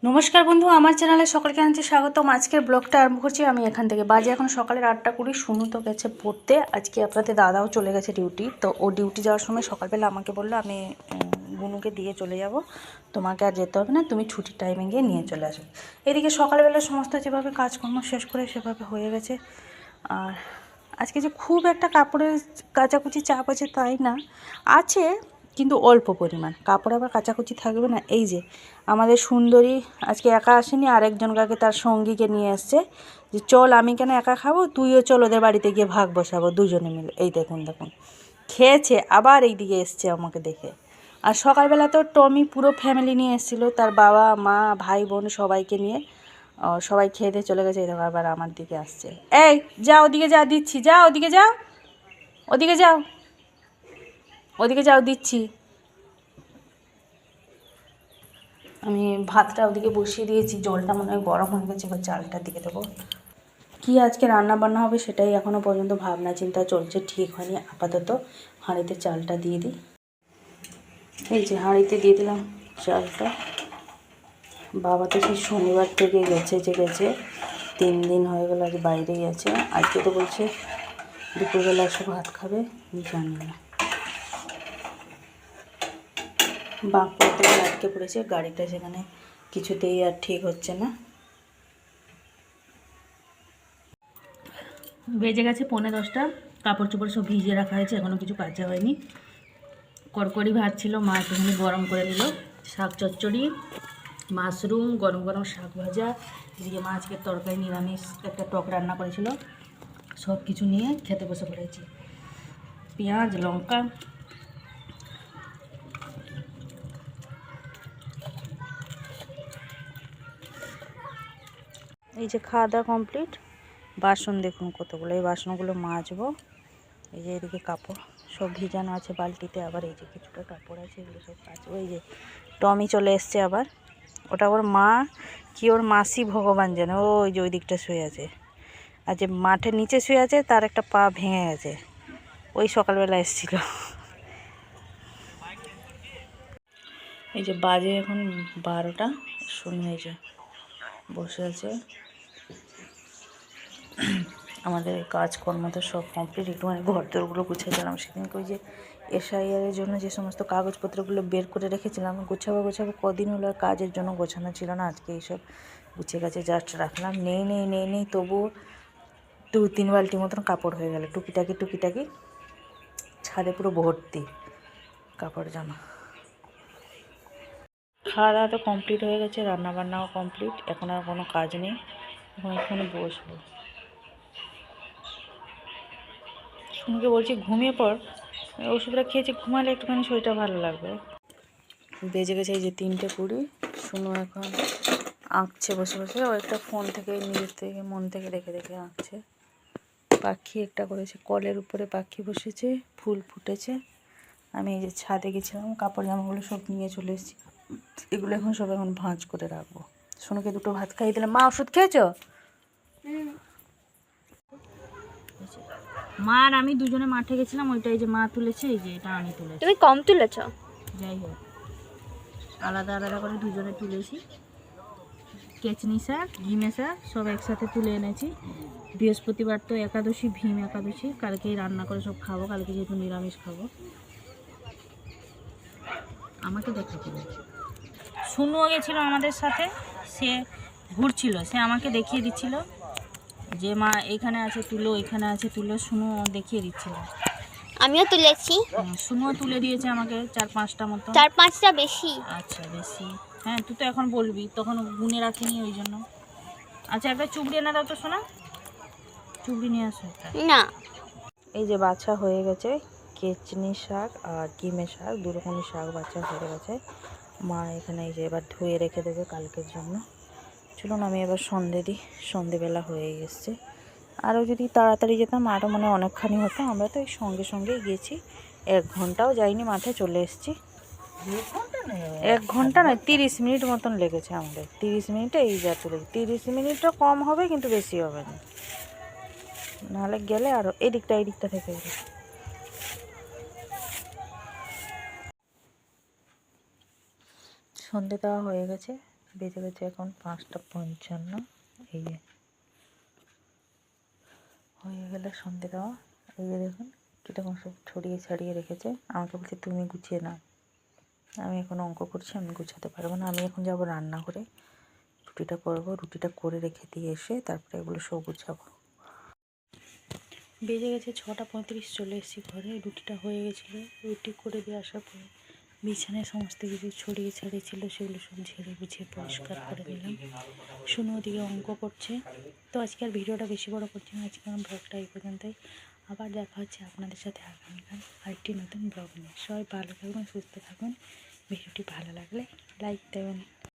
নমস্কার বন্ধু, আমার চ্যানেলে সকলকে জানাচ্ছি স্বাগতম। আজকের ব্লগটা আরম্ভ করছি আমি এখান থেকে। বাজে এখন সকালের 8টা 20। শুনু তো গেছে পড়তে, আজকে আপনাদের দাদাও চলে গেছে ডিউটি। তো ও ডিউটি যাওয়ার সময় সকালবেলা আমাকে বললো আমি গুনুকে দিয়ে চলে যাব, তোমাকে আর যেতে হবে না, তুমি ছুটির টাইমে গিয়ে নিয়ে চলে আসো। এদিকে সকালবেলা সমস্ত যেভাবে কাজকর্ম শেষ করে সেভাবে হয়ে গেছে। আর আজকে যে খুব একটা কাপড়ের কাচাকুচি চাপ আছে তাই না, আছে কিন্তু অল্প পরিমাণ। কাপড় আবার কাচাকুচি থাকবে না। এই যে আমাদের সুন্দরী আজকে একা আসেনি, আরেকজন কাকে তার সঙ্গীকে নিয়ে এসছে যে চল, আমি কেন একা খাবো, তুইও চল, ওদের বাড়িতে গিয়ে ভাগ বসাবো দুজনে মিলে। এই দেখুন দেখুন, খেয়েছে আবার এই দিকে এসছে আমাকে দেখে। আর সকালবেলা তো টমি পুরো ফ্যামিলি নিয়ে এসেছিলো, তার বাবা মা ভাই বোন সবাইকে নিয়ে। সবাই খেয়ে দিয়ে চলে গেছে। এরকম আবার আমার দিকে আসছে, এই যাও ওদিকে, যা দিচ্ছি, যাও ওদিকে, যাও ওদিকে, যাও ওদিকে, যাও দিচ্ছি। আমি ভাতটা ওদিকে বসিয়ে দিয়েছি, জলটা মনে হয় গরম হয়ে গেছে, এবার চালটা দিয়ে দেবো। কী আজকে রান্না বান্না হবে সেটাই এখনও পর্যন্ত ভাবনা চিন্তা চলছে, ঠিক হয়নি। আপাতত হাঁড়িতে চালটা দিয়ে দিই। এই যে হাঁড়িতে দিয়ে দিলাম চালটা। বাবা তো সেই শনিবার থেকে গেছে, 3 দিন হয়ে গেল, আজ বাইরেই আছে। আজকে তো বলছে দুপুরবেলা এসে ভাত খাবে, জানি না। বাঁকুড়াতে আটকে পড়েছে, গাড়িটা সেখানে কিছুতেই আর ঠিক হচ্ছে না। বেজে গেছে 9:45। কাপড় চোপড় সব ভিজিয়ে রাখা হয়েছে, এখনও কিছু কাচা হয়নি। কড়কড়ি ভাত ছিল, মা একটুখানি গরম করে নিল। শাক চচ্চড়ি, মাশরুম, গরম গরম শাক ভাজা, এদিকে মাছকে তরকারি, নিরামিষ একটা টক রান্না করেছিল। সব কিছু নিয়ে খেতে বসে পড়েছি। পেঁয়াজ লঙ্কা, এই যে খাওয়া দাওয়া কমপ্লিট। বাসন দেখুন কতগুলো, এই বাসনগুলো মাজবো। এই যে এদিকে কাপড় সব ভিজানো আছে বালতিতে, আবার এই যে কিছুটা কাপড় আছে, এগুলো সব কাচবো। এই যে টমি চলে এসছে আবার, ওটা ওর মা কি ওর মাসি ভগবান জানে। ওই যে ওই দিকটা শুয়ে আছে, আর যে মাঠের নিচে শুয়ে আছে তার একটা পা ভেঙে গেছে, ওই সকালবেলা এসেছিল। এই যে বাজে এখন 12টা। শুনে এই যে বসে আছে। আমাদের কাজকর্ম তো সব কমপ্লিট। একটুখানি ঘর দরগুলো গুছিয়েছিলাম সেদিনকে, ওই যে এসআইআরের জন্য যে সমস্ত কাগজপত্রগুলো বের করে রেখেছিলাম, গোছাবো কদিন হলো, কাজের জন্য গোছানো ছিল না। আজকে এইসব গুছিয়ে গেছে, জাস্ট রাখলাম। নেই তবুও 2-3 বালতি মতন কাপড় হয়ে গেল, টুকিটাকি ছাদে পুরো ভর্তি কাপড় জামা। খাওয়া দাওয়া তো কমপ্লিট হয়ে গেছে, রান্নাবান্নাও কমপ্লিট। এখন আর কোনো কাজ নেই, এখন একটুখানি বসবো। শুনুকে বলছি ঘুমিয়ে পড়, ওষুধটা খেয়েছি, ঘুমালে একটুখানি শরীরটা ভালো লাগবে। বেজে গেছে এই যে 3:20। শুনু এখন আঁকছে বসে বসে, ও একটা ফোন থেকে নিজের থেকে মন থেকে দেখে আঁকছে। পাখি একটা করেছে, কলের উপরে পাখি বসেছে, ফুল ফুটেছে। আমি এই যে ছাদে গেছিলাম, কাপড় জামাগুলো সব নিয়ে চলে এসেছি। এগুলো এখন সব ভাঁজ করে রাখবো। শুনুকে দুটো ভাত খাইয়ে দিলাম। মা ওষুধ খেয়েছো? মা আর আমি দুজনে মাঠে গেছিলাম, ওইটা এই যে মা তুলেছে, এই যে এটা আমি তুলেছি। তুমি কম তুলেছ? যাই হোক, আলাদা আলাদা করে দুজনে তুলেছি। কেচনি শাক, ঘিমে শাক সব একসাথে তুলে এনেছি। বৃহস্পতিবার তো একাদশী, ভীম একাদশী, কালকেই রান্না করে সব খাবো। কালকে যেহেতু নিরামিষ খাবো। আমাকে দেখা করে শুনুও গেছিলো আমাদের সাথে, সে ঘুরছিল, সে আমাকে দেখিয়ে দিচ্ছিল যে মা এখানে আছে তুলো, এখানে আছে তুলো। শুনু দেখিয়ে দিচ্ছিল। আমিও তুলেছি। শুনুও তুলে দিয়েছে আমাকে 4-5টা মতো। 4-5টা বেশি। আচ্ছা বেশি, হ্যাঁ তুই তো এখন বলবি, তখন গুনে রাখিনি ওই জন্য। আচ্ছা একটা চুবড়ি এনে দাও তো শোনা, চুবড়ি নিয়ে আসো একটা। না, এই যে বাছা হয়ে গেছে, কেচনি শাক আর ঘিমে শাক, দু রকমের শাক বাছা হয়ে গেছে। মা এখানে এই যে এবার ধুয়ে রেখে দেবে কালকের জন্য। চলুন আমি এবার সন্ধে দিই, সন্ধেবেলা হয়ে গেছে। আরও যদি তাড়াতাড়ি যেতাম আরও মানে অনেকখানি হতো। আমরা তো এই সঙ্গেই গেছি, 1 ঘন্টাও যাইনি, মাঠে চলে এসেছি। 1 ঘন্টা নয়, 30 মিনিট মতন লেগেছে আমাদের। 30 মিনিটে এই যা চলে, 30 মিনিটও কম হবে কিন্তু বেশি হবে না, নাহলে গেলে আরও এই দিকটা থেকে। সন্ধে দেওয়া হয়ে গেছে, বেজে গেছে এখন 5:55। এই যে হয়ে গেলে সন্ধে দেওয়া। এই যে দেখুন কীরকম সব ছড়িয়ে ছাড়িয়ে রেখেছে। আমাকে বলছে তুমি গুছিয়ে নাও। আমি এখন অঙ্ক করছি, আমি গুছাতে পারবো না। আমি এখন যাব রান্না করে রুটিটা করবো। রুটিটা করে রেখে দিয়ে এসে তারপরে এগুলো সব গুছাবো। বেজে গেছে 6:35। চলে এসেছি ঘরে। রুটিটা হয়ে গেছিলো। রুটি করে দিয়ে আসার পরে বিছানায় সমস্ত কিছু ছড়িয়ে ছাড়িয়ে ছিল, সেগুলো সব ঝেড়ে গুছিয়ে পরিষ্কার করে নিলাম। শুনে ওদিকে অঙ্ক করছে। তো আজকে আর ভিডিওটা বেশি বড় করছি না, আজকে আমার ব্লগটা এই পর্যন্তই। আবার দেখা হচ্ছে আপনাদের সাথে আগামীকাল আরেকটি নতুন ব্লগ নিয়ে। সবাই ভালো থাকুন, সুস্থ থাকুন। ভিডিওটি ভালো লাগলে লাইক দেবেন।